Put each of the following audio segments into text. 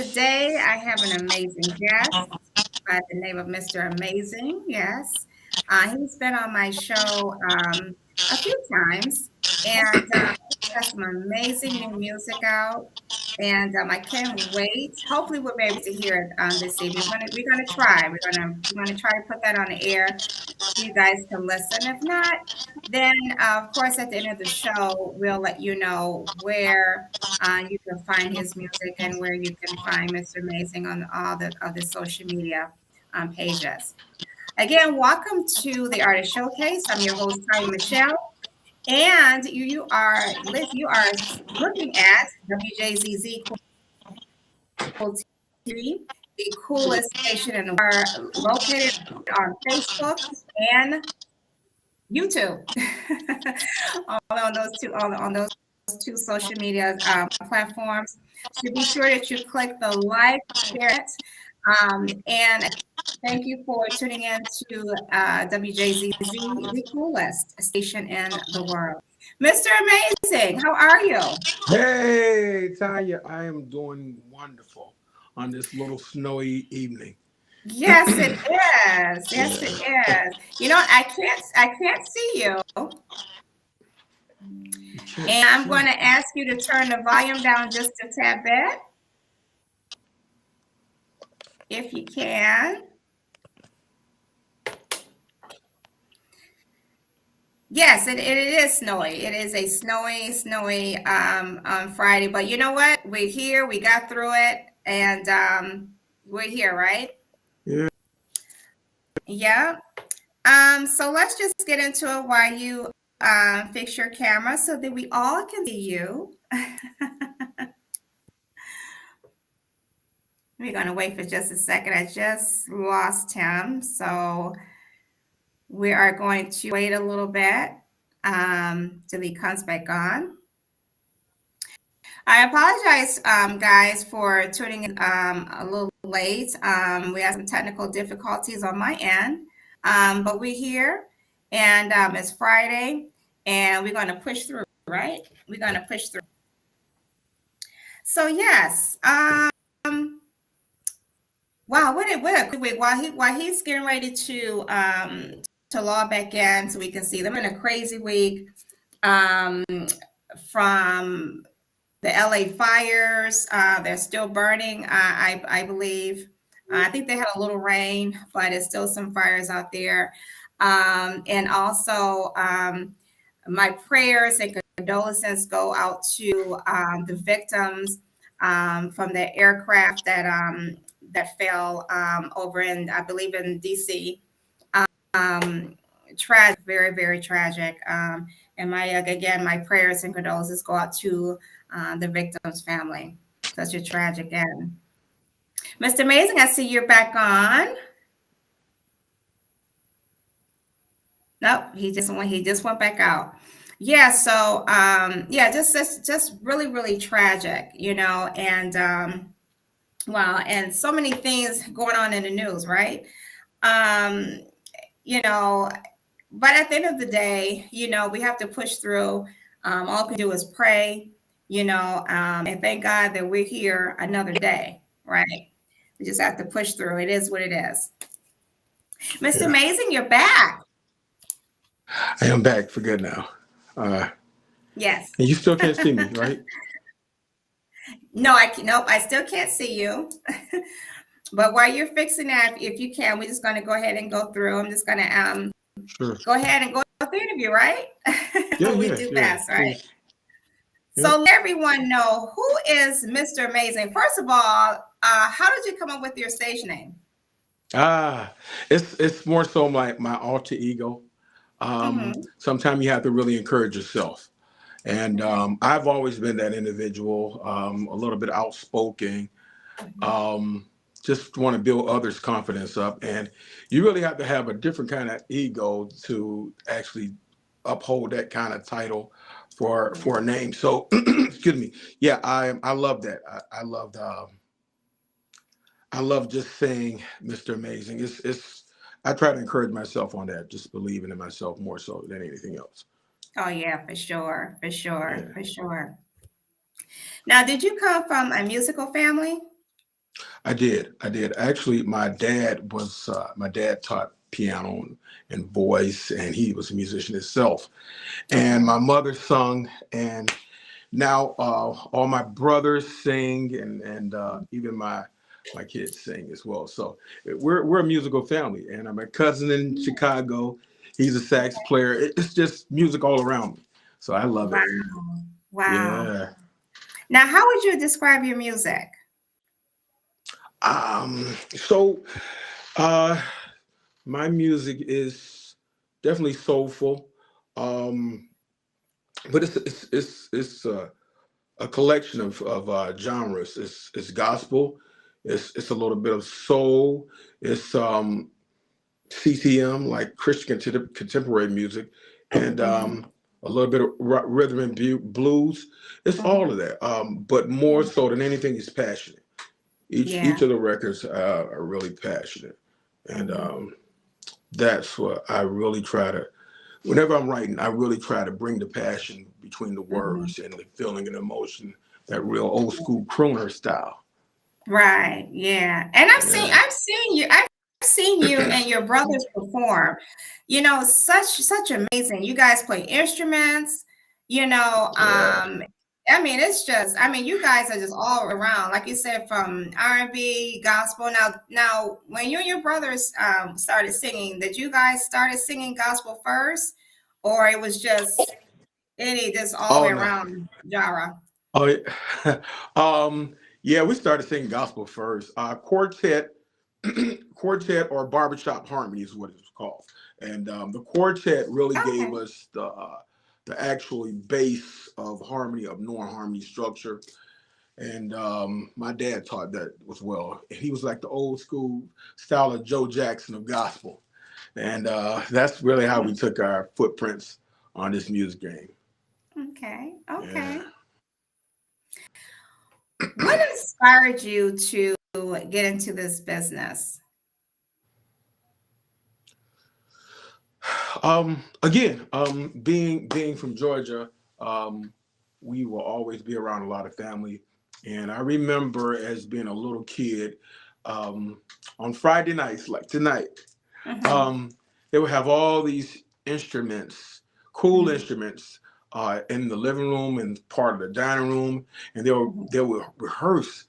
today I have an amazing guest by the name of Mr. Amazing. Yes. He's been on my show a few times, and he has some amazing new music out. And I can't wait. Hopefully, we'll be able to hear it this evening. We're gonna try. We're gonna try to put that on the air so you guys can listen. If not, then of course at the end of the show we'll let you know where you can find his music and where you can find Mr. Amazing on all the other social media pages. Again, welcome to the Artist Showcase. I'm your host, Ty Michelle, and you are looking at WJZZ Cool TV, the coolest station in the world. Are located on Facebook and YouTube. all on those two on those two social media platforms. So be sure that you click the like, share it, and thank you for tuning in to WJZZ, the coolest station in the world. Mr. Amazing, how are you? Hey, Tanya, I am doing wonderful on this little snowy evening. Yes, it is. Yes, it is. You know, I can't see you, You can't and I'm see. going to ask you to turn the volume down just a tad bit, if you can. Yes, it is snowy. It is a snowy Friday. But you know what? We're here. We got through it, and we're here, right? Yeah. Yeah. So let's just get into it while you fix your camera so that we all can see you. We're gonna wait for just a second. I just lost him, so we are going to wait a little bit till he comes back on. I apologize, guys, for tuning in a little late. We had some technical difficulties on my end, but we're here, and it's Friday, and we're going to push through, right? We're going to push through. So yes, wow, what a quick week. While he's getting ready to log back in, so we can see them in a crazy week um, from the LA fires. They're still burning, I believe. I think they had a little rain, but it's still some fires out there. And also, my prayers and condolences go out to the victims from the aircraft that fell over in, I believe, in DC. Tragic, very, very tragic. And my prayers and condolences go out to the victim's family. Such a tragic end. Mr. Amazing, I see you're back on. Nope, he just went back out. Yeah, so yeah, just really, really tragic, and wow, and so many things going on in the news, right? Um, you know, but at the end of the day, we have to push through. All we can do is pray, and thank God that we're here another day, right? We just have to push through. It is what it is. Mr. Yeah. Amazing, you're back. I am back for good now. Uh, Yes. and you still can't see me, right? No, nope, I still can't see you. But while you're fixing that, if you can, we're just going to go ahead and go through. I'm just going to Sure. go ahead and go through the interview, right? Yeah, We yeah, do yeah. best, right? Please. So Yep. let everyone know, who is Mr. Amazing. First of all, how did you come up with your stage name? Ah, it's more so like my alter ego. Mm-hmm. Sometimes you have to really encourage yourself. And Okay. I've always been that individual, a little bit outspoken, um, just want to build others' confidence up. And you really have to have a different kind of ego to actually uphold that kind of title for a name. So, excuse me. Yeah, I love that. I love just saying Mr. Amazing. It's I try to encourage myself on that, just believing in myself more so than anything else. Oh yeah, for sure, for sure, Yeah. for sure. Now, did you come from a musical family? I did. I did. Actually, my dad taught piano and voice, and he was a musician himself. And Okay. my mother sung, and now all my brothers sing, and even my kids sing as well. So we're a musical family, and I'm a cousin in Chicago. He's a sax player. It's just music all around me, so I love it. Wow. Wow. Yeah. Now, how would you describe your music? So uh, my music is definitely soulful, um, but it's a collection of genres. It's gospel. It's a little bit of soul. It's CCM, like Christian contemporary music, and Hmm. a little bit of rhythm and blues. It's all of Hmm. that, but more so than anything, it's passionate. Each Yeah. of the records are really passionate, and Hmm. that's what I really try to. Whenever I'm writing, I really try to bring the passion between the Hmm. words and the feeling and emotion, that real old school crooner style. Right. Yeah. And Yeah, I've seen you and your brothers perform. Such amazing. You guys play instruments, you know, yeah. um I mean, you guys are just all around, like you said, from R&B, gospel. Now, when you and your brothers started singing, did you guys started singing gospel first, or it was just all the Oh way no. around genre? Oh yeah. Yeah. We started singing gospel first. Quartet, quartet or barbershop harmony is what it was called, and the quartet really gave Okay. us the actual base of harmony, of knowing harmony structure. And my dad taught that as well. He was like the old school style of Joe Jackson of gospel, and that's really how we took our footprints on this music game. Okay. Yeah. Okay. What inspired you to get into this business? Again, being from Georgia, um, we will always be around a lot of family, and I remember as being a little kid, um, on Friday nights, like tonight, Mhm, um, they would have all these instruments, cool mhm, instruments, in the living room and part of the dining room, and mhm. they would rehearse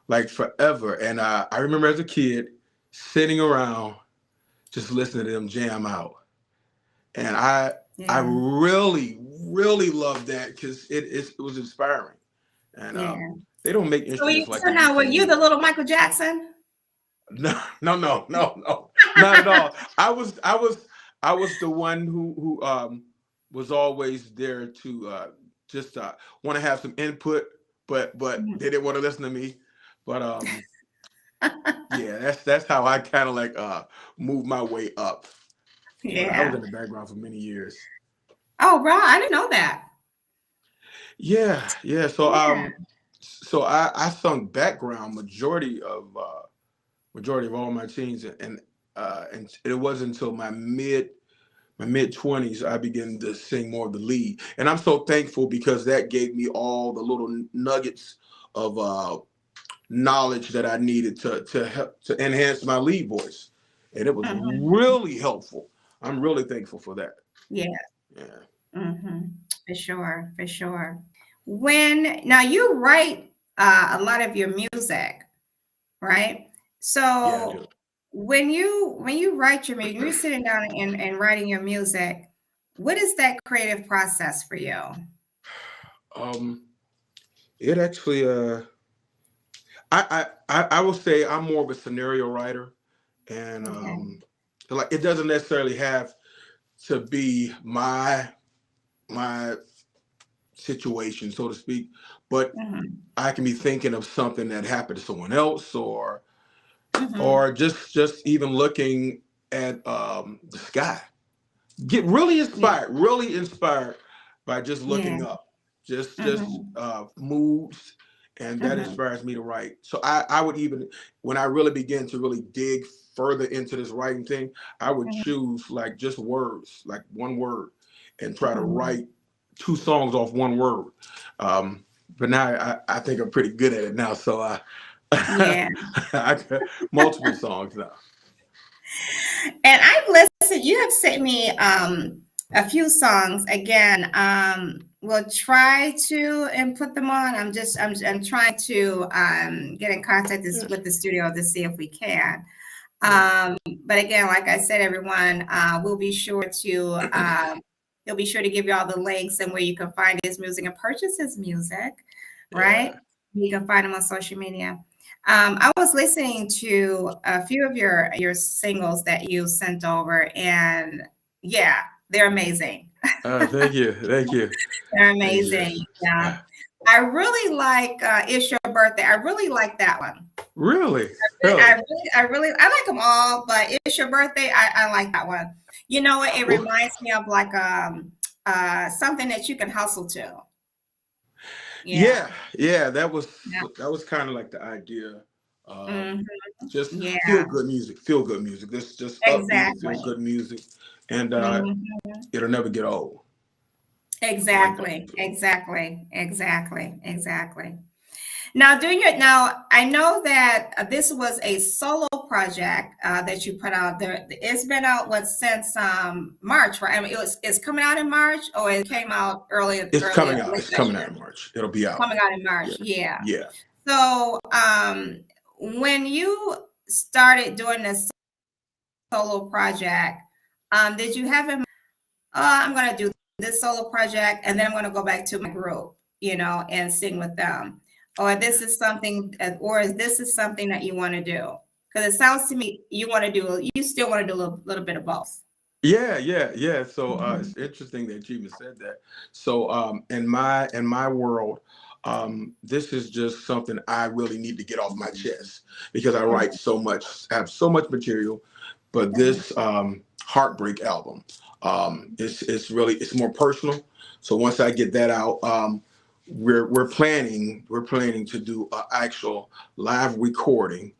like forever. And I remember as a kid sitting around just listening to them jam out, and I Yeah, really loved that because it was inspiring, and yeah. they don't make So you instruments like so they now used were to you the use. little Michael Jackson? No, no, no, no, no, not at all. I was the one who was always there to just want to have some input, but Mhm. they didn't want to listen to me. But yeah, that's how I kind of like moved my way up. But I was Yeah. in the background for many years. Oh, wow, I didn't know that. Yeah, yeah. So Yeah. I sung background majority of all my teens, and it wasn't until my mid 20s I began to sing more of the lead, and I'm so thankful because that gave me all the little nuggets of knowledge that I needed to help to enhance my lead voice, and it was Mhm. really helpful. I'm really thankful for that. Yeah. Yeah, Mhm. For sure, for sure. When now you write a lot of your music, right? yeah, I So do. when you write your music, when you're sitting down and writing your music, what is that creative process for you? Um, it actually I will say I'm more of a scenario writer, and Okay. like it doesn't necessarily have to be my situation, so to speak, but Mhm. I can be thinking of something that happened to someone else, Mhm. or just even looking at the sky. Get Yeah. really inspired by just Yeah. looking up, just Mhm. moods, and that Mhm. inspires me to write. So I would even when I really begin to really dig further into this writing thing, I would Mhm. choose like just words, like one word, and try to Mhm. write two songs off one word. Um, but now I think I'm pretty good at it now, so Yeah. I got multiple songs now. And I've listened, you have sent me a few songs. Again, we'll try to and put them on. I'm trying to get in contact with the studio to see if we can. Yeah. But again, like I said, everyone, we'll be sure to he'll be sure to give you all the links and where you can find his music and purchase his music, right? Yeah. You can find him on social media. I was listening to a few of your singles that you sent over, and yeah, they're amazing. Thank you. Thank you. They're Thank you. amazing. Yeah, I really like "It's Your Birthday." I really like that one. Really? Really? I like them all, but "It's Your Birthday." I like that one. You know what? It reminds me of like something that you can hustle to. Yeah, Yeah, yeah, yeah, that was kind of like the idea. Um, hmm, just yeah, feel good music. This just upbeat, feel exactly. good music, and Mhm. it'll never get old. I like that. Exactly, exactly, exactly, exactly. Now, doing it now, I know that this was a solo project that you put out there. It's been out what since March, right? I mean, it's coming out in March, or it came out It's earlier coming out. late It's last coming year. out in March. It'll be out. Coming out in March, Yeah, yeah. yeah. So, when you started doing this solo project, did you have in I'm going to do this solo project and then I'm going to go back to my group, and sing with them. Or or this is something that you want to do. Because it sounds to me you still want to do a little bit of both. Yeah, yeah, yeah. So Mhm. it's interesting that you even said that. So in my world, this is just something I really need to get off my chest because I write so much, have so much material. But this heartbreak album, it's really it's more personal. So once I get that out, we're planning to do an actual live recording,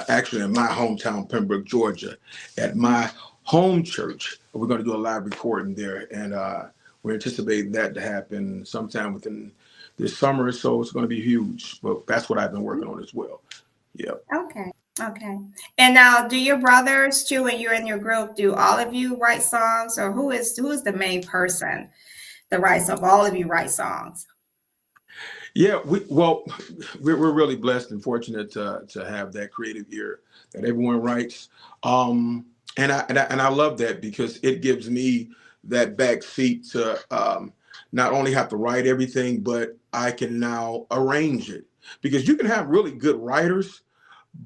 actually in my hometown, Pembroke, Georgia, at my home church. We're going to do a live recording there, and we're anticipating that to happen sometime within this summer. So it's going to be huge. But that's what I've been working on as well. Yep. Okay. Okay. And now, do your brothers too, when you're in your group, do all of you write songs, or who is the main person that writes of all of you write songs? Yeah, we're really blessed and fortunate to have that creative ear that everyone writes, and I love that because it gives me that back seat to not only have to write everything, but I can now arrange it because you can have really good writers,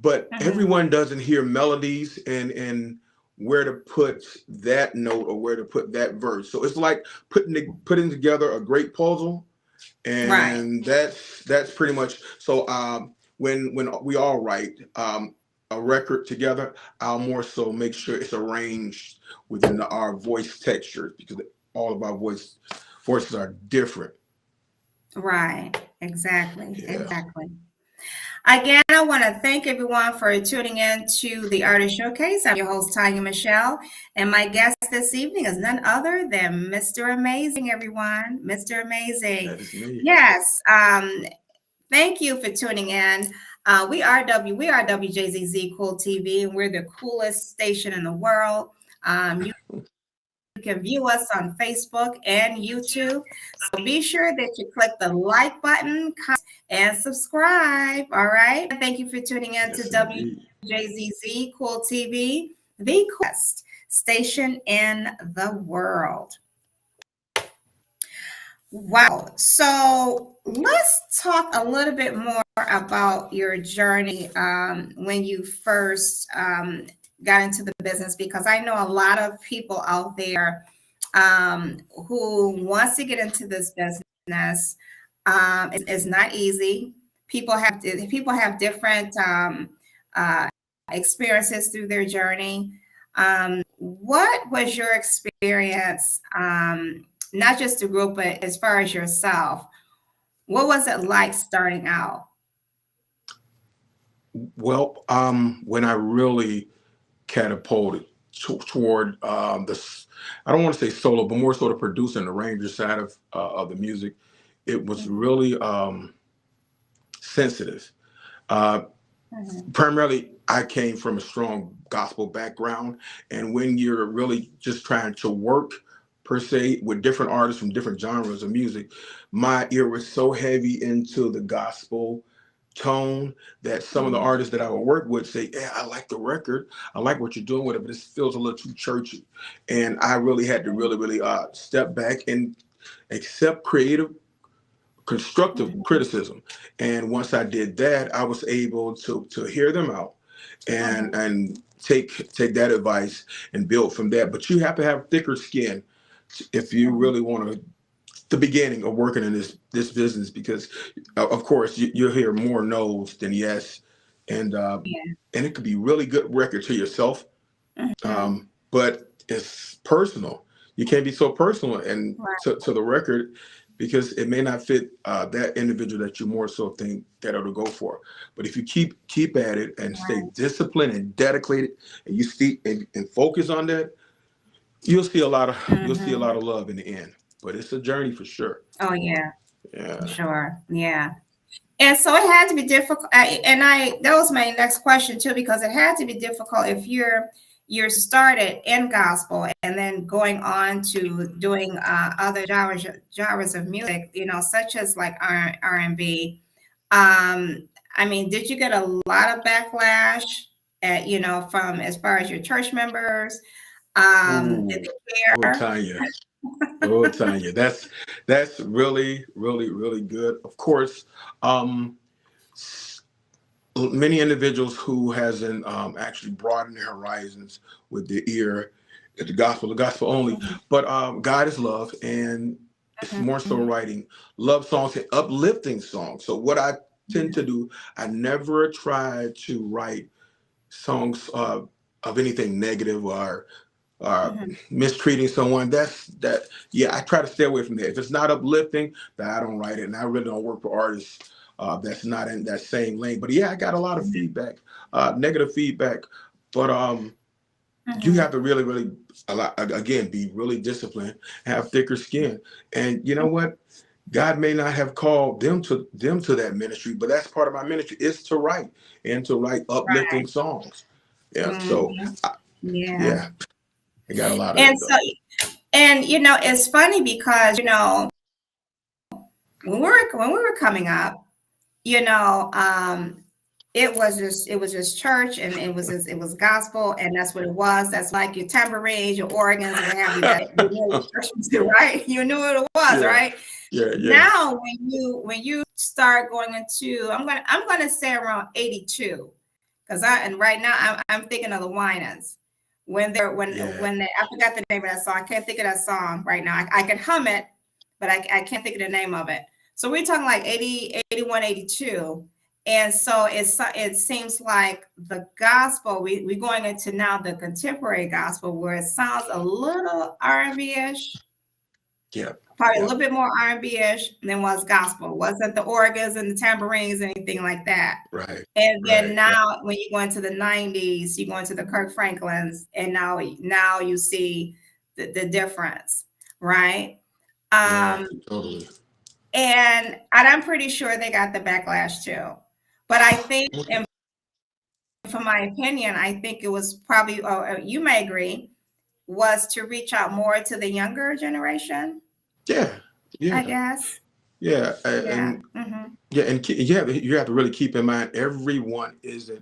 but Mhm. everyone doesn't hear melodies and where to put that note or where to put that verse. So it's like putting together a great puzzle, Right. and that's pretty much so. When we all write a record together, I'll more so make sure it's arranged within our voice texture because all of our voices are different. Right. Exactly. Yeah, Exactly. Again, I want to thank everyone for tuning in to the Artist Showcase. I'm your host, Tanya Michelle, and my guest this evening is none other than Mr. Amazing, everyone. Mr. Amazing. that is me. Yes. Thank you for tuning in. We are WJZZ Cool TV, and we're the coolest station in the world. You can view us on Facebook and YouTube. So be sure that you click the like button, and subscribe. All right. Thank you for tuning in to Yes, indeed. WJZZ Cool TV, the coolest station in the world. Wow. So let's talk a little bit more about your journey when you first got into the business, because I know a lot of people out there who wants to get into this business. It's not easy. People have different uh, experiences through their journey. What was your experience? Not just the group, but as far as yourself, what was it like starting out? Well, when I really catapulted toward I don't want to say solo, but more sort of producing the arranger side of the music, it was Mhm. really sensitive. Uh, Mhm. Primarily, I came from a strong gospel background, and when you're really just trying to work per se with different artists from different genres of music, my ear was so heavy into the gospel tone that some of the Mhm. artists that I would work with say, "Yeah, I like the record, I like what you're doing with it, but it feels a little too churchy," and I really had to really step back and accept creative constructive Mhm. criticism. And once I did that, I was able to hear them out Mhm. and take that advice and build from that. But you have to have thicker skin if you Mhm. really want to the beginning of working in this business, because of course you'll hear more no's than yes, and Yeah. and it could be really good record to yourself, Mhm. but it's personal. You can't be so personal and Right. to the record because it may not fit that individual that you more so think that it'll go for. But if you keep at it and stay Right. disciplined and dedicated, and you speak and focus on that, you'll see a Mhm. lot of love in the end. But it's a journey for sure. Oh yeah, for Yeah. sure. Yeah. And so it had to be difficult. And that was my next question too, because it had to be difficult if you're started in gospel and then going on to doing other genres of music, such as like R&B. I mean, did you get a lot of backlash from as far as your church members? Did Ooh. they Oh, care? Tanya. Oh, Tanya. That's really good. Of course, um, many individuals who hasn't actually broadened their horizons with their ear at the gospel only. Mhm. But God is love, and it's more so Mhm. writing love songs and uplifting songs. So what I tend to do, I never try to write songs of anything negative or Mhm. mistreating someone. That. Yeah, I try to stay away from that. If it's not uplifting, then I don't write it, and I really don't work for artists that's not in that same lane. But yeah, I got a lot of feedback, negative feedback, but you have Mhm. to really again be really disciplined, have thicker skin, and you know what? God may not have called them to that ministry, but that's part of my ministry is to write and to write Right. uplifting songs. Yeah, so Mhm. Yeah. yeah, I got a lot of And that so, though. it's funny because, when we were coming up, you know, um, it was just church, and it was gospel, and that's what it was. That's like your tambourines, your organs, and what have you. That you knew what church music, right? You knew what it was, Yeah, right? yeah. Now, when you start going into, I'm gonna say around 82, because and right now I'm thinking of the Winans when they're Yeah, when they, I forgot the name of that song. I can't think of that song right now. I can hum it, but I can't think of the name of it. So we're talking like 80, 81, 82. And so it seems like the gospel, we're going into now the contemporary gospel, where it sounds a little R&B-ish, yeah, probably a yeah. little bit more R&B-ish than was gospel. It wasn't the organs and the tambourines, anything like that. Right, And then right, right. now, when you go into the 90s, you go into the Kirk Franklins, and now you see the difference, right? Yeah, Um, totally. and I'm pretty sure they got the backlash too. But I think, and from my opinion, I think it was probably, or you may agree, was to reach out more to the younger generation, Yeah, I yeah, guess. yeah, Yeah. and Hmm. yeah, and you have to really keep in mind everyone isn't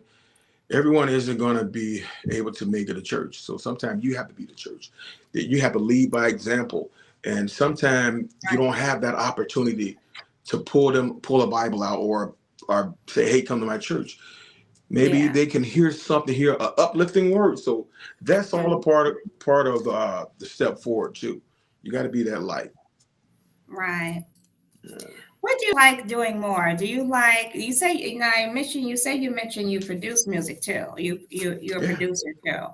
going to be able to make it a church. So sometimes you have to be the church. You have to lead by example, and sometimes you don't have that opportunity to pull a Bible out or say, "Hey, come to my church." Maybe Yeah. they can hear a uplifting word. So that's all a Mhm. part of the step forward too. You got to be that light. Right. Yeah. What do you like doing more? Do you like, you say, you mentioned you produce music too. You're a Yeah. producer too.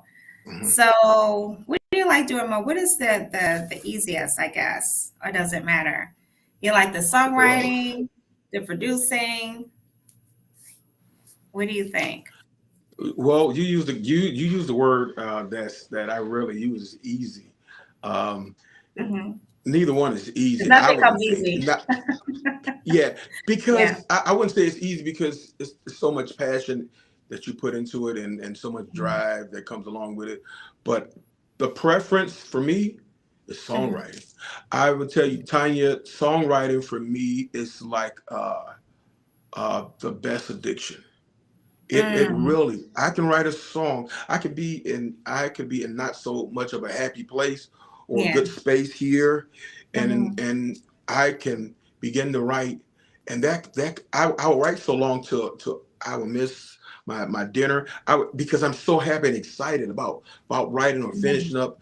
Mhm. So what do you like doing more? What is the easiest, I guess, or does it matter? You like the Well, songwriting, the producing? What do you think? you use the word that I rarely use is easy. Um, Hmm. neither one is easy. I Nothing wouldn't comes think. easy. Not yeah, Yeah. because I wouldn't say it's easy because it's so much passion that you put into it and so much Mhm. drive that comes along with it. But the preference for me is Mhm. songwriting. I would tell you, Tanya, songwriting for me is like the best addiction. It Mm. really, I can write a song. I could be in not so much of a happy place or a Yeah. good space here, Mhm. and I can begin to write, and I'll write so long till I will miss my dinner. Because I'm so happy and excited about writing or Mhm. finishing up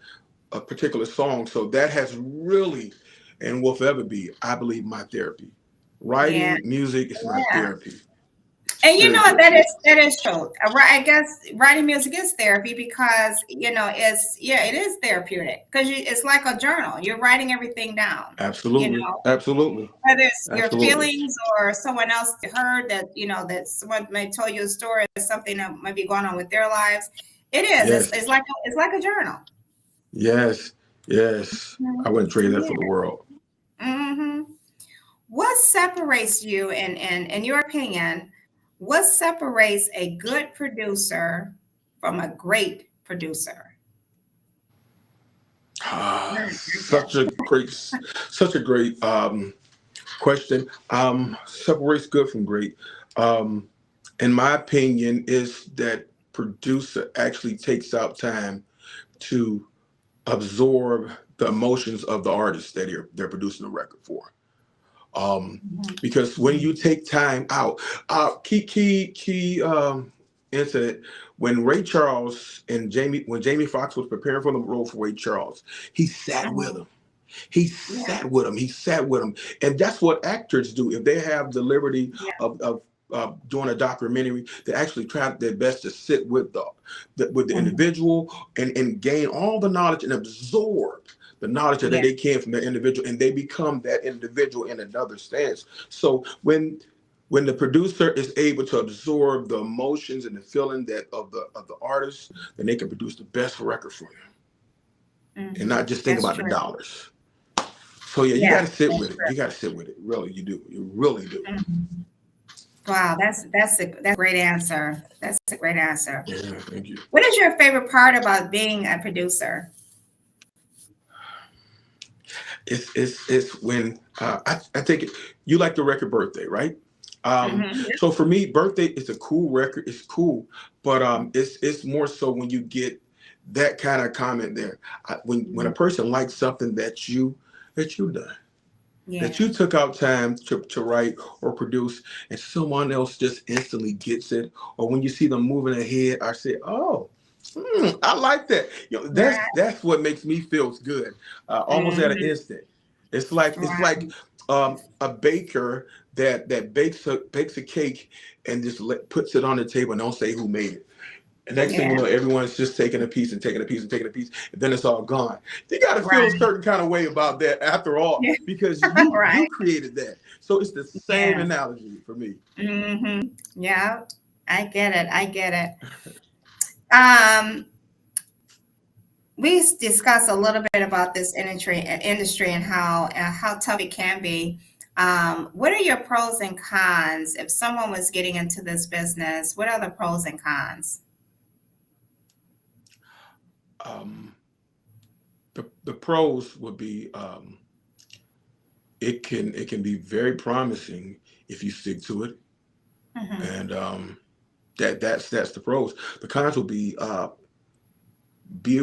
a particular song. So that has really and will forever be, I believe, my therapy. Yeah. Writing music is my Yeah. therapy. And you know what? Seriously. That is true. I guess writing music is therapy because it's yeah, it is therapeutic because it's like a journal. You're writing everything down. You Absolutely, know, absolutely, whether it's your absolutely. feelings or someone else heard that that someone may tell you a story or something that might be going on with their lives. It is. It's Yes, like a journal. yes, yes. I Mhm. wouldn't trade that for the Yeah. world. Hmm. What separates you, in your opinion, what separates a good producer from a great producer? Ah, I get such a great question. Separates good from great. Um, in my opinion, is that producer actually takes out time to absorb the emotions of the artist that they're producing a record for. Mhm. Because when you take time out, key incident when Ray Charles and when Jamie Foxx was preparing for the role for Ray Charles, he sat with Mhm. him. He Yeah, sat with him. He sat with him, and that's what actors do. If they have the liberty yeah, of doing a documentary, they actually try their best to sit with the mhm, individual and gain all the knowledge and absorb the knowledge that yeah, they can from the individual, and they become that individual in another stance. So when the producer is able to absorb the emotions and the feeling that of the artist, then they can produce the best record for you, and mhm. not just think That's about the true. dollars. So yeah, you got Yeah, to sit that's with it. You got to sit with it. Really, you do. You really do. true. Mhm. Wow, that's a great answer. That's a great answer. Yeah, thank you. What is your favorite part about being a producer? It's when I take it. You like the record Birthday, right? Hmm. So for me, Birthday is a cool record. It's cool, but it's more so when you get that kind of comment there. When a person likes something that you done, that Yeah, you took out time to write or produce, and someone else just instantly gets it, or when you see them moving ahead, I say, "Oh, I like that." right. That's what makes me feel good, almost at an Hmm. instant. It's like Right. a baker that bakes a cake and just puts it on the table and don't say who made it. And next thing you Yeah. know, everyone's just taking a piece and taking a piece and taking a piece, and then it's all gone. You got to feel a Right. certain kind of way about that after all, Yeah. because you Right. created that. So it's the same Yeah. analogy for me. Hmm. Yeah. I get it. I get it. Um, we discussed a little bit about this industry and how tough it can be. What are your pros and cons if someone was getting into this business? What are the pros and cons? Um, the pros would be it can be very promising if you stick to it, Hmm. and that's the pros. The cons will be be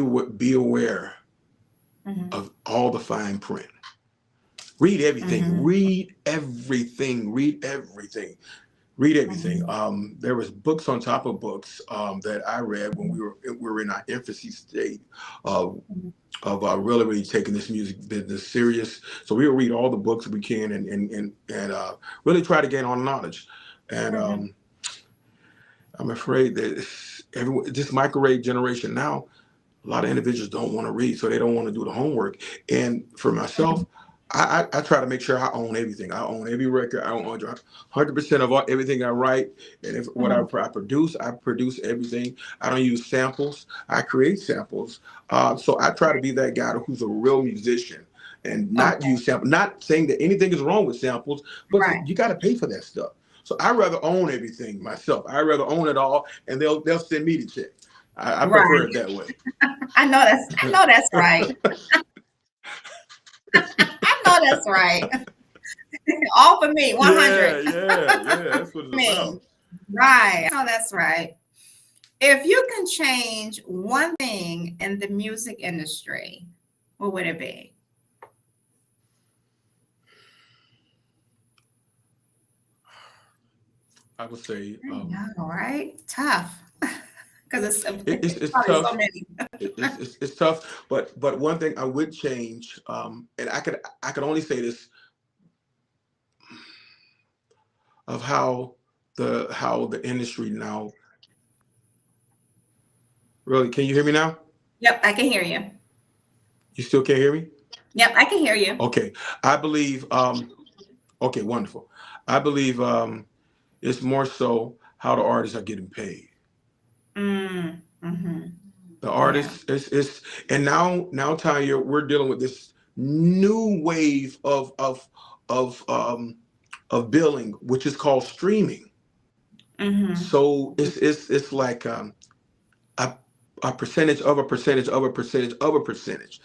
aware Hmm. of all the fine print. Read everything. Hmm. Read everything. Read everything. Read everything. Hmm. There was books on top of books that I read when we were in our infancy state of really taking this music business serious. So we'll read all the books we can and really try to gain all the knowledge. And Hmm. I'm afraid that this microwave generation now, a lot of individuals don't want to read, so they don't want to do the homework. And for myself, I try to make sure I own everything. I own every record. I own 100% of everything I write. And if what Hmm. I produce everything. I don't use samples. I create samples. So I try to be that guy who's a real musician, and not Okay. use samples. Not saying that anything is wrong with samples, but Right. you got to pay for that stuff. So I rather own everything myself. I rather own it all, and they'll send me the check. I prefer Right. it that way. I know that's right. I know that's right. All for me, 100 Yeah, yeah, yeah. That's what it's me. about. Right. I know that's right. If you can change one thing in the music industry, what would it be? I would say I know, right? Tough. Because it's it's probably so tough. many. It's tough. But one thing I would change, and I could only say this of how the industry now really. Can you hear me now? Yep, I can hear you. You still can't hear me? Yep, I can hear you. Okay. I believe. Okay, wonderful. I believe it's more so how the artists are getting paid. Mm-hmm. The Yeah. artists is and now Tanya, we're dealing with this new wave of billing, which is called streaming. Mm-hmm. So it's like a a percentage of a percentage of a percentage of a percentage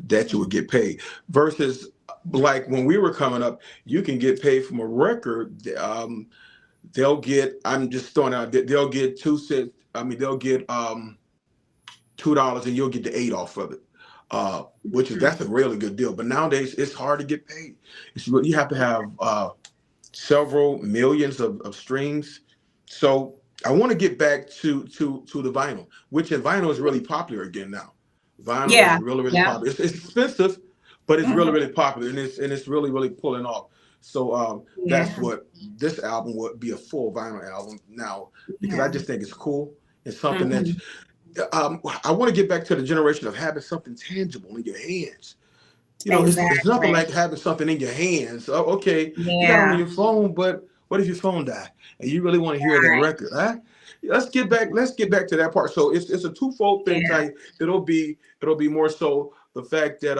that you would get paid versus like when we were coming up, you can get paid from a record. They'll get. I'm just throwing out. They'll get 2 cents. I mean, they'll get $2 and you'll get the eight off of it. Which is that's a really good deal. But nowadays it's hard to get paid. You have to have several millions of streams. So I want to get back to the vinyl, which in vinyl is really popular again now. Vinyl is Yeah. really Yeah. popular. It's expensive, but it's Hmm. really popular, and it's really pulling off. So that's Yeah. what this album would be, a full vinyl album now, because I Yeah. just think it's cool. It's something that Hmm. I want to get back to the generation of having something tangible in your hands. It's nothing Exactly. like having something in your hands. Oh, okay, you got it on Yeah. your phone, but what if your phone die and you really want to hear that Right. record? Huh? Let's get back. Let's get back to that part. So it's a twofold thing. Yeah. Ty. It'll be more so the fact that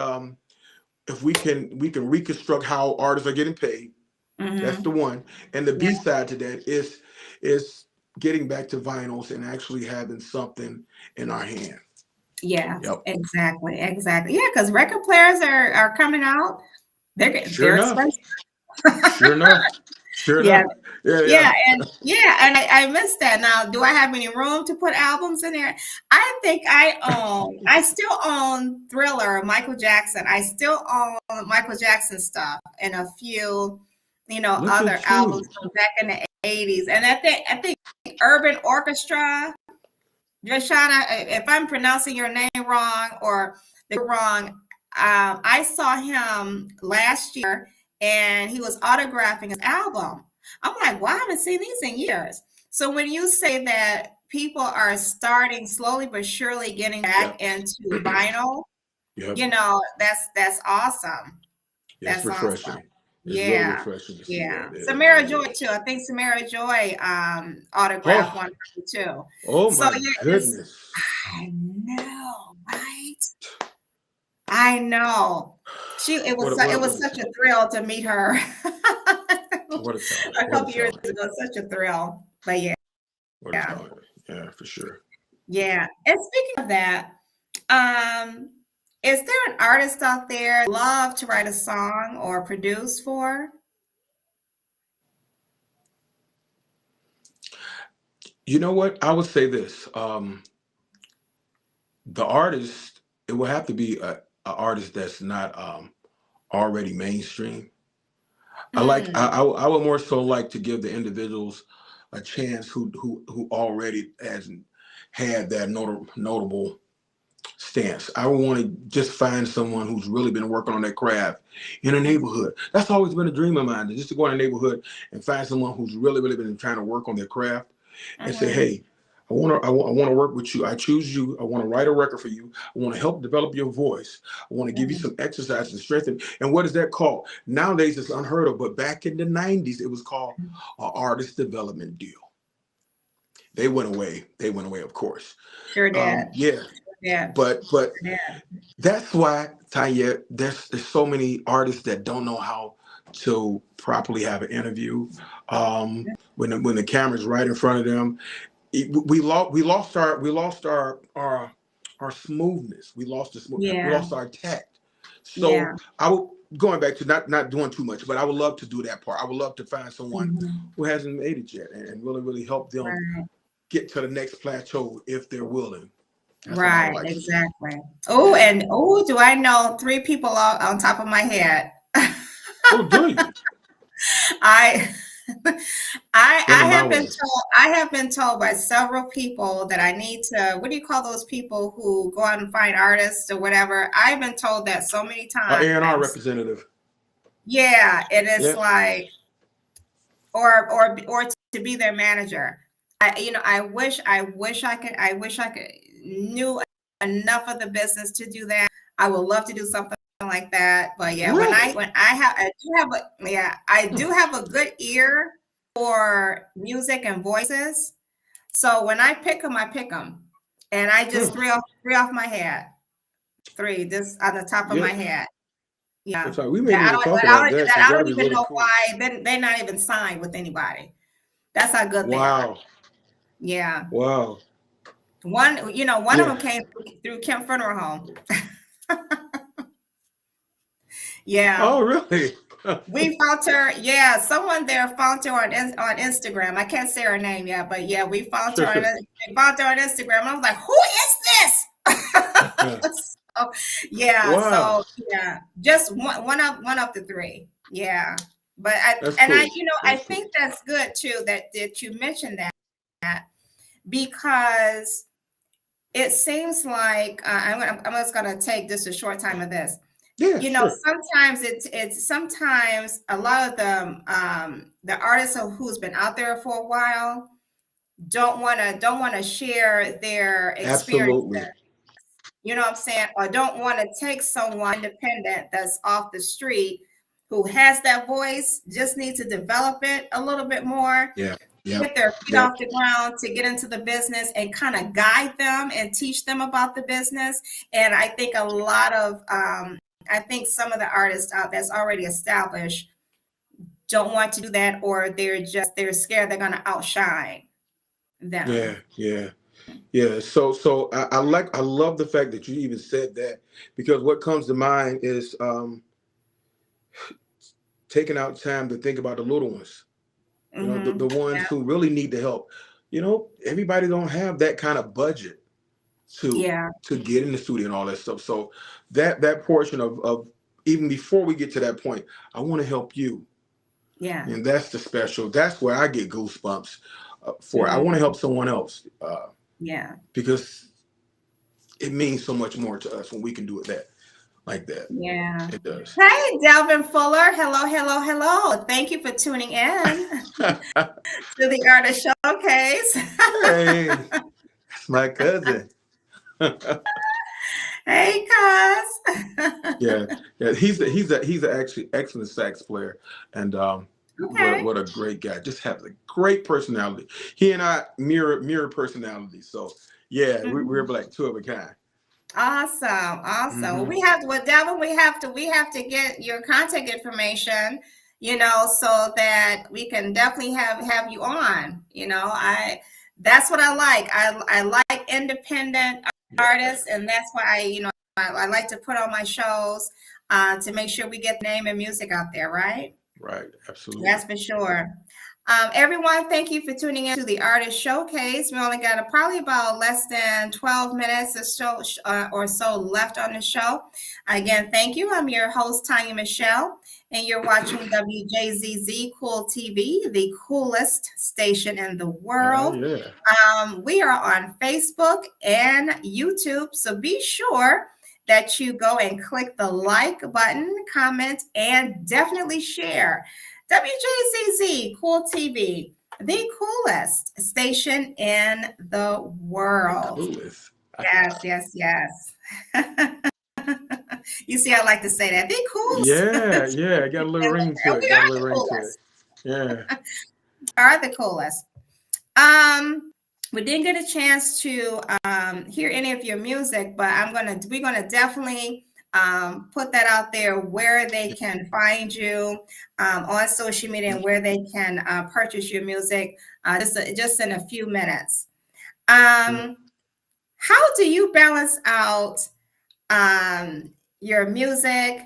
if we can reconstruct how artists are getting paid. That's the Hmm. one. And the Yeah. B side to that is getting back to vinyls and actually having something in our hand. Yeah. Yep. Exactly. Exactly. Yeah. Because record players are coming out. Sure They're enough. expensive. Sure enough. Sure Yeah. enough. Yeah, Yeah, yeah. and I missed that. Now, do I have any room to put albums in there? I think I still own Thriller, Michael Jackson. I still own Michael Jackson stuff and a few, Look other at albums you. from back in the 80s. And I think Urban Orchestra, Joshana, if I'm pronouncing your name wrong or the wrong, I saw him last year and he was autographing his album. I'm like, wow, I haven't seen these in years. So when you say that people are starting slowly but surely getting back Yep. into vinyl, Yep. that's awesome. Yeah, it's That's awesome. refreshing. It's really Yeah. refreshing to see Yeah. that. It Samara really Joy is. too. I think Samara Joy autographed Oh, one too. oh So my yeah, it's goodness. I know, right? I know. It What was a such a talent. thrill to meet her What a talent. a What a couple years talent. ago. Such a thrill. But yeah, What a talent. Yeah, for sure. yeah. And speaking of that, um, is there an artist out there you love to write a song or produce for? You know what? I would say this. The artist, it will have to be a artist that's not already mainstream. Mm, I would more so like to give the individuals a chance who already hasn't had that notable stance. I want to just find someone who's really been working on their craft in a neighborhood. That's always been a dream of mine, just to go in a neighborhood and find someone who's really been trying to work on their craft and say, mm, hey, I want to work with you. I choose you. I want to write a record for you. I want to help develop your voice. I want to give you mm. some exercise to strengthen. And what is that called? Nowadays it's unheard of, but back in the 90s it was called an artist development deal. They went away. Of course. Sure did. Yeah. Yeah. but Yeah. that's why, Tanya, there's so many artists that don't know how to properly have an interview. When the camera's right in front of them, we lost our smoothness. We Yeah. lost our tact. So Yeah. I would, going back to not doing too much, but I would love to do that part. I would love to find someone Mhm. who hasn't made it yet, and really help them Right. get to the next plateau if they're willing. That's what I would Right. like to do. Exactly. Oh, Yeah. and oh, do I know three people on top of my head? Oh, do you? I Send I them my have been way. told I have been told by several people that I need to, what do you call those people who go out and find artists or whatever? I've been told that so many A&R times. representative. Yeah, it is Yeah. like, or to be their manager. I wish I could knew enough of the business to do that. I would love to do something like that. But yeah, Really? I Hmm. do have a good ear for music and voices. So when I pick them, I pick them, and I just Hmm. three off my head, three just on the top of Yeah. my head. Well, Yeah, sorry, we may that need to talk about that because I that'd don't be even really know cool. why they're not even signed with anybody. That's how good they are. Wow. Yeah. Wow. One of Yeah. them came through Kemp Funeral Home. Yeah. Oh, really? We found her. Yeah, someone there found her on Instagram. I can't say her name yet, but yeah, Sure, sure. we found her on Instagram. I was like, "Who is this?" So, yeah. Wow. So yeah, just one of the three. Yeah, but That's cool. I That's cool. think that's good too that you mentioned that because it seems like I'm just gonna take just a short time of this. Yeah, sure. Sometimes it's sometimes a lot of the artists who's been out there for a while don't want to share their experience. Absolutely. You know what I'm saying? Or don't want to take someone independent that's off the street who has that voice, just need to develop it a little bit more, Yeah. Yep. get their feet Yep. off the ground to get into the business and kind of guide them and teach them about the business. And I think I think some of the artists out that's already established don't want to do that, or they're scared they're going to outshine Yeah. them. Yeah. Yeah. So I love the fact that you even said that because what comes to mind is taking out time to think about the little ones. The ones Yeah, who really need the help. Everybody don't have that kind of budget to yeah, get in the studio and all that stuff. So that portion of even before we get to that point, I want to help you, yeah, and that's the special. That's where I get goosebumps for. I want to mm, help someone else yeah, because it means so much more to us when we can do it that like that. yeah. It does. Hey, Delvin Fuller. Hello, hello, hello. Thank you for tuning in to the Artist Showcase. Hey, that's my cousin. Hey, cuz. Yeah, yeah. He's a actually excellent sax player, and Okay. what a great guy. Just has a great personality. He and I mirror personality. So yeah, we're Mhm. like two of a kind. Awesome, awesome. Hmm. Devin, we have to get your contact information, so that we can definitely have you on. That's what I like. I like independent Yeah, artists, and that's why I like to put on my shows to make sure we get the name and music out there, right? right. Absolutely. That's for sure. Everyone, thank you for tuning in to the Artist Showcase. We only got probably about less than 12 minutes or so left on the show. Again, thank you. I'm your host, Tanya Michelle, and you're watching WJZZ Cool TV, the coolest station in the Oh world. yeah. We are on Facebook and YouTube, so be sure that you go and click the like button, comment, and definitely share. WJZZ Cool TV, the coolest station in the The world. coolest. Yes, yes, yes. You see, I like to say that. The coolest. Yeah, yeah. Got a little ring to it. We Got a are little the ring to it. coolest. Yeah. Are the coolest. Um, we didn't get a chance to hear any of your music, but we're gonna definitely put that out there where they can find you on social media and where they can purchase your music just in a few minutes. Um, how do you balance out your music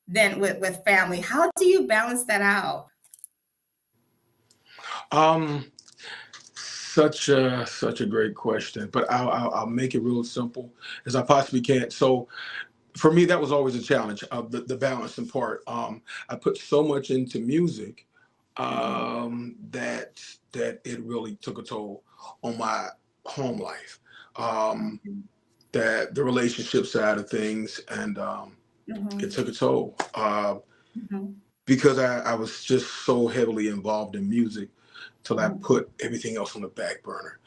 then with family? How do you balance that out? Um, such a great question, but I'll make it real simple as I possibly can. So for me, that was always a challenge of the balancing part. I put so much into music Mhm, that it really took a toll on my home life. Um, mhm, that the relationship side of things, and it mhm, took a toll mhm, because I was just so heavily involved in music till I mhm, put everything else on the back burner,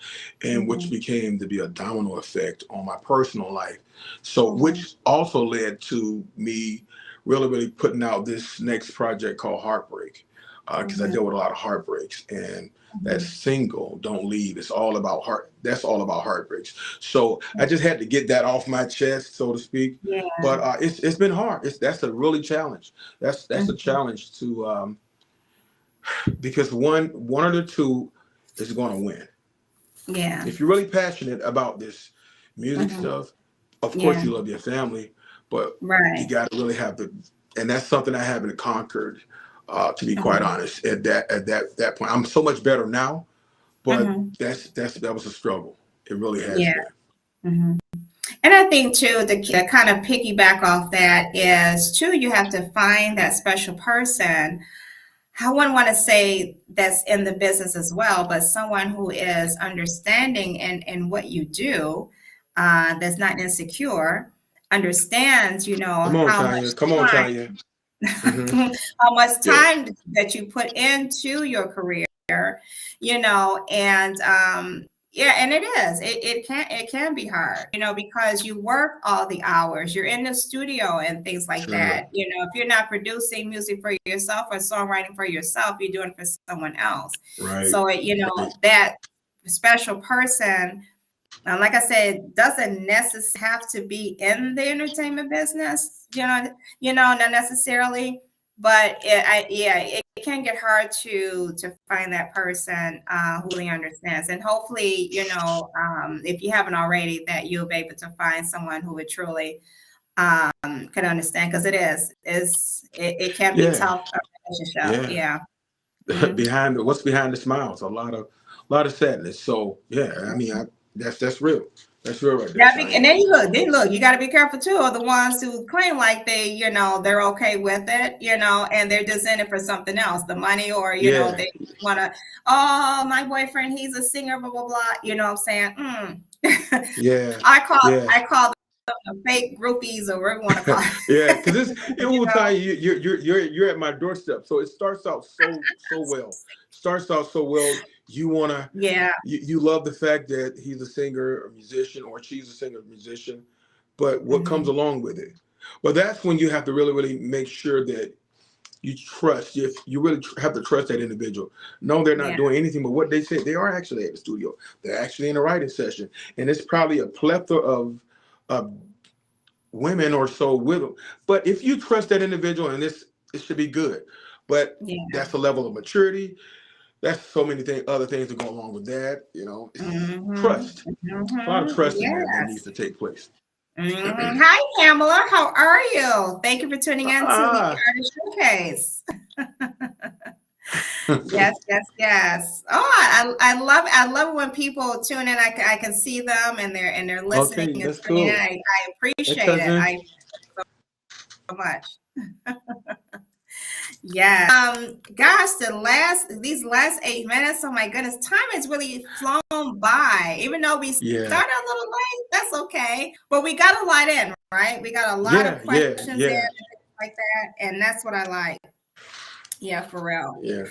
and which mhm, became to be a domino effect on my personal life. So, mhm, which also led to me really putting out this next project called Heartbreak, because I mhm, deal with a lot of heartbreaks, and that mhm. single "Don't Leave" it's all about heart. That's all about heartbreaks. So I just had to get that off my chest, so to speak. Yeah. But it's been hard. That's a really challenge. That's a Mhm. challenge to because one of the two is going to win. Yeah. If you're really passionate about this music Mhm. stuff, of course Yeah. you love your family, but you Right. got to really have the, and that's something I haven't conquered, to be quite Mhm. honest. At that point, I'm so much better now, but Mhm. that was a struggle. It really has Yeah. been. Mhm. And I think too, the kind of piggyback off that is too, you have to find that special person. I wouldn't want to say that's in the business as well, but someone who is understanding in what you do, that's not insecure, understands, Come on, how much Tanya. Come on, time Tanya. Hmm. how much Yes. time that you put into your career, and yeah, and it can be hard, because you work all the hours, you're in the studio and things like Sure. that. If you're not producing music for yourself or songwriting for yourself, you're doing it for someone else. Right. So Right. that special person, like I said, doesn't necessarily have to be in the entertainment business, not necessarily, but it can get hard to find that person who really understands. And hopefully, if you haven't already, that you'll be able to find someone who would truly can understand, because it can be Yeah. tough, a relationship. Yeah. Yeah. Mhm. What's behind the smiles? A lot of sadness. So yeah, I mean, that's real. That's real right there, And Tanya. then you got to be careful too of the ones who claim like they're okay with it, and they're just in it for something else, the money, or Yeah, they want to. Oh, my boyfriend, he's a singer, blah blah blah. You know what I'm saying? yeah, I call yeah, I call them fake groupies, or whatever you want to call yeah. Because it you will know? tell you you're at my doorstep. So it starts out so well. Starts out so well. You wanna Yeah. you love the fact that he's a singer or musician or she's a singer or musician, but what comes Hmm. along with it? Well, that's when you have to really make sure that you trust. If you really have to trust that individual. No, they're not Yeah. doing anything but what they said. They are actually at the studio. They're actually in a writing session, and it's probably a plethora of women or so with them. But if you trust that individual, and this it should be good. But Yeah. that's a level of maturity. That's so many things, other things that go along with that. It's Hmm. trust. A lot of Hmm. trust in there that needs Yes. to take place. Hi, Pamela. How are you? Thank you for tuning in to the Ah, Artist Showcase. Yes, yes, yes. Oh, I love it when people tune in. I can see them, and they're listening okay, and that's tuning in. cool. I Hey, appreciate it. cousin. I so much. Yeah. Gosh, these last 8 minutes. Oh my goodness, time has really flown by. Even though we Yeah, started a little late, that's okay. But we got a lot in, right? We got a lot of yeah, yeah, questions in yeah, and things like that, and that's what I like. Yeah, for real. yeah.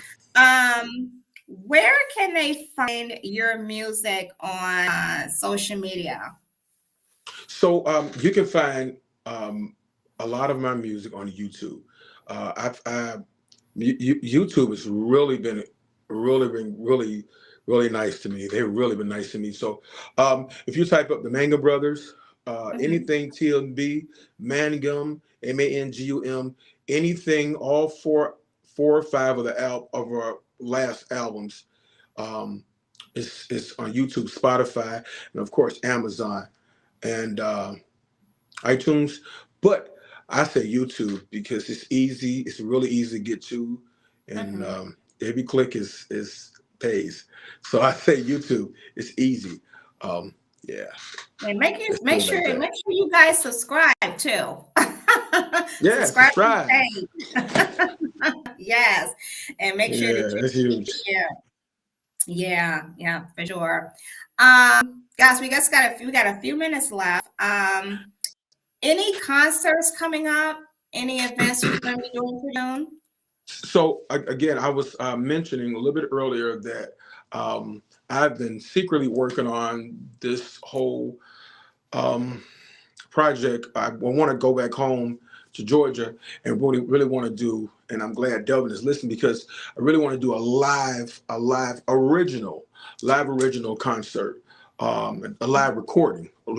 Where can they find your music on social media? So you can find a lot of my music on YouTube. YouTube has really been really really nice to me. They've really been nice to me. So if you type up the Manga Brothers, Mhm. anything TLB, Mangum, Mangum, anything, all four or five of the of our last albums, um, is on YouTube, Spotify, and of course Amazon and iTunes. But I say YouTube because it's easy. It's really easy to get to, and Mhm. every click is pays. So I say YouTube. It's easy. Um, yeah, And let's do it like that. make sure you guys subscribe too. Yeah, Subscribe to the subscribe. page. Yes, and make sure that Yeah, that's huge. yeah, yeah, for sure. Guys, we got a few minutes left. Any concerts coming up? Any events you're going to be doing for June? So again, I was mentioning a little bit earlier that I've been secretly working on this whole um, project. I want to go back home to Georgia and really want to do. And I'm glad Delvin is listening because I really want to do live original concert, a live recording. We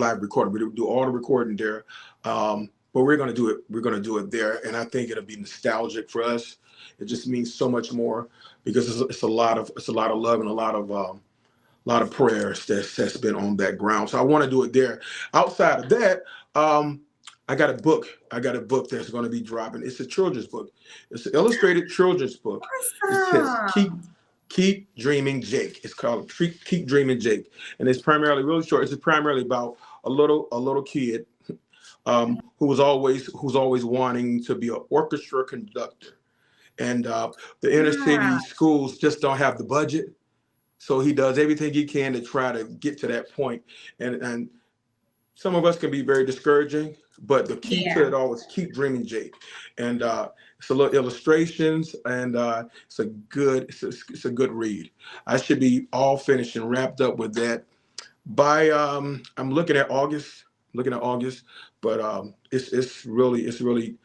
do all the recording there, but we're going to do it. We're going to do it there, and I think it'll be nostalgic for us. It just means so much more because it's a lot of love and a lot of prayers that's been on that ground. So I want to do it there. Outside of that, um, I got a book. I got a book that's going to be dropping. It's a children's book. It's an illustrated children's book. It says Awesome. Keep Dreaming Jake. It's called Keep Dreaming Jake, and it's primarily really short. It's primarily about a little kid who's always wanting to be an orchestra conductor, and the inner city Ah, schools just don't have the budget, so he does everything he can to try to get to that point. And some of us can be very discouraging, but the key to yeah. it all is keep dreaming, Jake. And it's a little illustrations, and it's a good read. I should be all finished and wrapped up with that by I'm looking at August, but it's really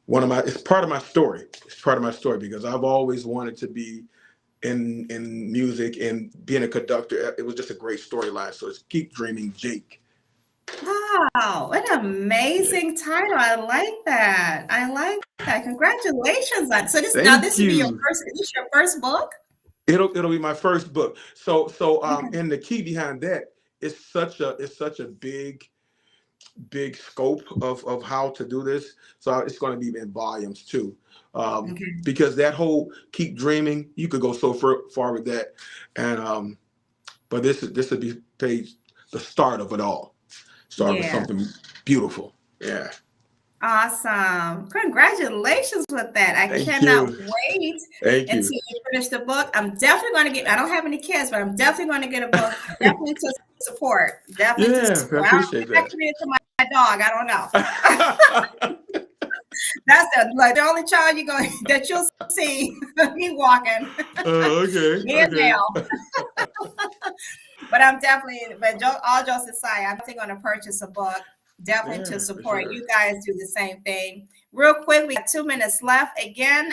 one of my it's part of my story. It's part of my story because I've always wanted to be in music and being a conductor. It was just a great storyline. So it's Keep Dreaming, Jake. Wow, what an Yeah. amazing title. I like that. I like that. Congratulations on so this Thank will be you. your first book? It'll be my first book. So Okay. and the key behind that is such a big scope of how to do this. So it's going to be in volumes too. Okay. Because that whole keep dreaming, you could go so far with that, and but this would be page the start of it all. Start with Yeah. something beautiful. Yeah. Awesome. Congratulations with that. I Thank cannot you. wait Thank until you. you finish the book. I'm definitely going to get, I don't have any kids, but I'm definitely going to get a book, definitely to support. Definitely to Yeah, I support. I don't appreciate know if I that. can read it to my dog. I don't know. That's the only child you're going that you'll see me walking. Okay, Me and okay. Dale. But I'm definitely, all jokes aside, I'm definitely going to purchase a book, definitely to Yeah, for support. sure. You guys do the same thing. Real quick, we got 2 minutes left. Again,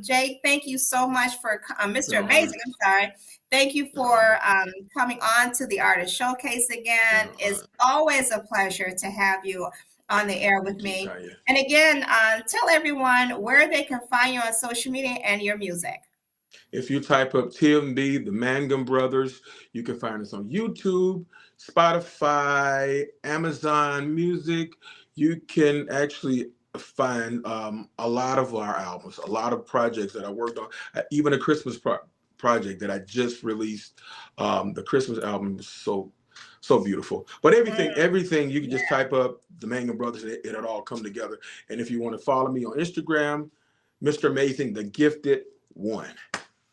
Jake, thank you so much for It's an Mr. honor. Amazing. I'm sorry. Thank you It's an for honor. coming on to the Artist Showcase It's again. an It's honor. always a pleasure to have you on the air with Thank you, me. Tanya. And again, tell everyone where they can find you on social media and your music. If you type up TMB, the Mangum Brothers, you can find us on YouTube, Spotify, Amazon Music. You can actually find a lot of our albums, a lot of projects that I worked on, even a Christmas project that I just released. The Christmas album was so beautiful. But everything you can just type up the Mangum Brothers, and it'll all come together. And if you want to follow me on Instagram, Mr. Amazing, the Gifted One.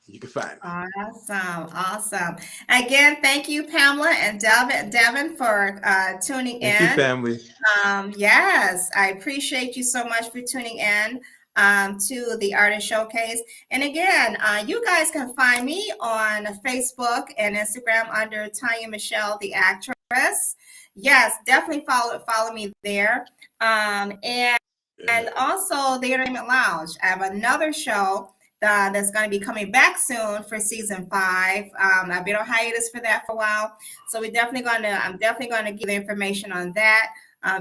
You can find me. Awesome, awesome. Again, thank you, Pamela and Devin for tuning Thank you, in. family. Yes, I appreciate you so much for tuning in to the Artist Showcase. And again, you guys can find me on Facebook and Instagram under Tanya Michelle, the actress. Yes, definitely follow me there. And Yeah. also the Entertainment Lounge. I have another show that's going to be coming back soon for season 5. I've been on hiatus for that for a while, so I'm definitely going to give the information on that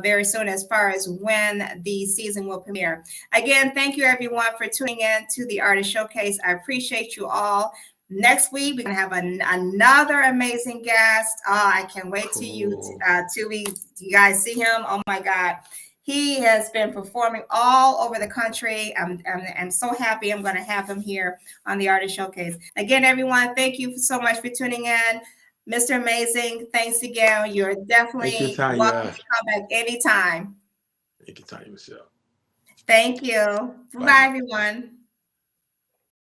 very soon as far as when the season will premiere. Again, thank you everyone for tuning in to the Artist Showcase. I appreciate you all. Next week, we're going to have another amazing guest. I can't wait till Cool. you guys see him. Oh my God. He has been performing all over the country. I'm so happy I'm going to have him here on the Artist Showcase. Again, everyone, thank you so much for tuning in. Mr. Amazing, thanks again. You're Thank you, definitely welcome Tanya. to come back anytime. Thank you, Tanya Michelle. Thank you. Bye Bye, now. everyone.